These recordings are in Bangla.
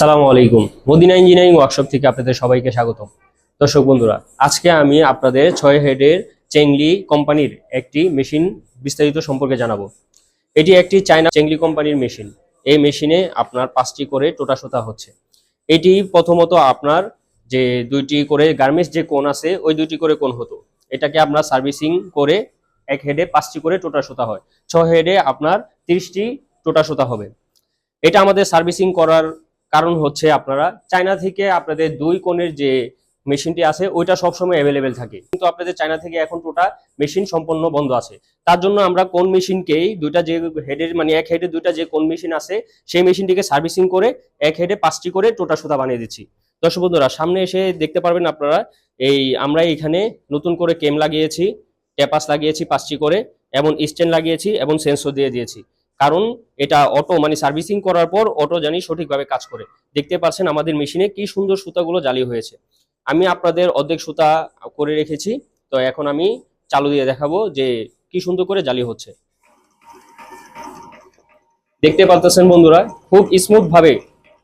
আসসালামু আলাইকুম। মদিনা ইঞ্জিনিয়ারিং ওয়ার্কশপ থেকে আপনাদের সবাইকে স্বাগতম। দর্শক বন্ধুরা, আজকে আমি আপনাদের 6 হেডের চেংলি কোম্পানির একটি মেশিন বিস্তারিত সম্পর্কে জানাবো। এটি একটি চায়না চেংলি কোম্পানির মেশিন। এই মেশিনে আপনার 5টি করে টোটা সুতা হচ্ছে। এটি প্রথমত আপনার যে 2টি করে গার্মেন্টস যে কোণ আছে ওই 2টি করে কোণ হতো। এটাকে আপনার সার্ভিসিং করে এক হেডে 5টি করে টোটা সুতা হয়। 6 হেডে আপনার 30টি টোটা সুতা হবে। এটা আমাদের সার্ভিসিং করার কারণ হচ্ছে আপনারা চায়না থেকে আপনাদের 2 কোণের যে মেশিনটি আছে ওইটা সবসময় অ্যাভেলেবেল থাকে, কিন্তু আপনাদের চায়না থেকে এখন টোটা মেশিন সম্পূর্ণ বন্ধ আছে। তার জন্য আমরা কোণ মেশিনকেই দুইটা যে হেডের মানে এক হেডে দুইটা যে কোণ মেশিন আছে সেই মেশিনটিকে সার্ভিসিং করে এক হেডে 5টি করে টোটা সুতা বানিয়ে দিচ্ছি। দর্শক বন্ধুরা, সামনে এসে দেখতে পারবেন আপনারা আমরা এখানে নতুন করে কেম লাগিয়েছি, ট্যাপাস লাগিয়েছি 5টি করে, এবং স্ট্যান্ড লাগিয়েছি এবং সেন্সর দিয়ে দিয়েছি। কারণ এটা অটো মানে সার্ভিসিং করার পর অটো জানি সঠিকভাবে কাজ করে। দেখতে পাচ্ছেন আমাদের মেশিনে কি সুন্দর সুতাগুলো জালি হয়েছে। আমি আপনাদের অর্ধেক সুতা করে রেখেছি, তো এখন আমি চালু দিয়ে দেখাবো যে কি সুন্দর করে জালি হচ্ছে। দেখতে পাচ্ছেন বন্ধুরা, খুব স্মুথ ভাবে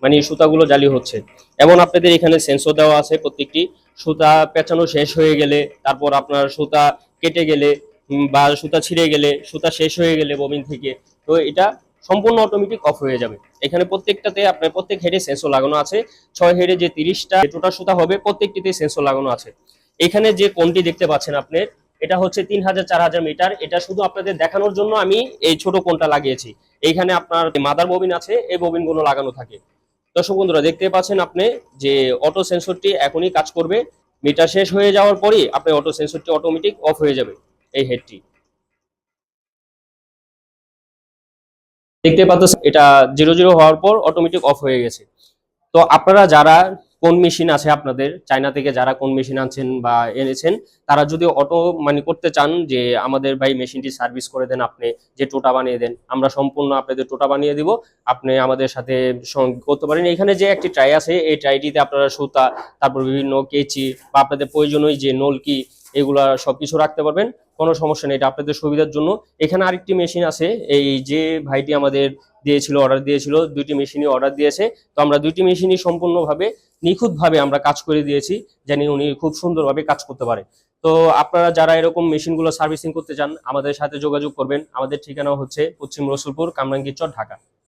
মানে সুতাগুলো জালি হচ্ছে। এবং আপনাদের এখানে সেন্সর দেওয়া আছে, প্রত্যেকটি সুতা পেঁচানো শেষ হয়ে গেলে, তারপর আপনার সুতা কেটে গেলে বা সুতা ছিঁড়ে গেলে, সুতা শেষ হয়ে গেলে ববিন থেকে, তো এটা সম্পূর্ণ অটোমেটিক অফ হয়ে যাবে। এখানে প্রত্যেকটাতে আপনার প্রত্যেক হেডে সেন্সর লাগানো আছে। 6 হেডে যে 30টা টোটাল সুতা হবে প্রত্যেকটিতে সেন্সর লাগানো আছে। এখানে যে কোণটি দেখতে পাচ্ছেন আপনি, এটা হচ্ছে 3000 4000 মিটার। এটা শুধু আপনাদের দেখানোর জন্য আমি এই ছোট কোণটা লাগিয়েছি। এইখানে আপনার মাদার ববিন আছে, এই ববিনগুলো লাগানো থাকে। দর্শক বন্ধুরা, দেখতে পাচ্ছেন আপনি যে অটো সেন্সরটি এখনই কাজ করবে। মিটার শেষ হয়ে যাওয়ার পরই আপনার অটো সেন্সরটি অটোমেটিক অফ হয়ে যাবে। এই হেডটি দেখতে পাচ্ছেন, এটা 00 হওয়ার পর অটোমেটিক অফ হয়ে গেছে। তো আপনারা যারা কোন মেশিন আছে আপনাদের চায়না থেকে যারা কোন মেশিন আনছেন বা এনেছেন, তারা যদি অটো মানে করতে চান যে আমাদের ভাই মেশিনটি সার্ভিস করে দেন, আপনি যে টোটা বানিয়ে দেন, আমরা সম্পূর্ণ আপনাদের টোটা বানিয়ে দিব, আপনি আমাদের সাথে করতে পারেন। এখানে যে একটি ট্রাই আছে, এই ট্রাইটিতে আপনারা সুতা, তারপর বিভিন্ন কেচি বা আপনাদের প্রয়োজনীয় যে নলকি, এগুলা সবকিছু রাখতে পারবেন। কোনো সমস্যা নেই, এটা আপনাদের সুবিধার জন্য। এখানে আরেকটি মেশিন আছে, এই যে ভাইটি আমাদের দিয়েছিল, অর্ডার দিয়েছিল, 2টি মেশিনই অর্ডার দিয়েছে। তো আমরা 2টি মেশিনই সম্পূর্ণভাবে নিখুঁতভাবে আমরা কাজ করে দিয়েছি, জানি উনি খুব সুন্দরভাবে কাজ করতে পারে। তো আপনারা যারা এরকম মেশিনগুলো সার্ভিসিং করতে চান আমাদের সাথে যোগাযোগ করবেন। আমাদের ঠিকানা হচ্ছে পশ্চিম রসুলপুর, কামরাঙ্গীরচর, ঢাকা।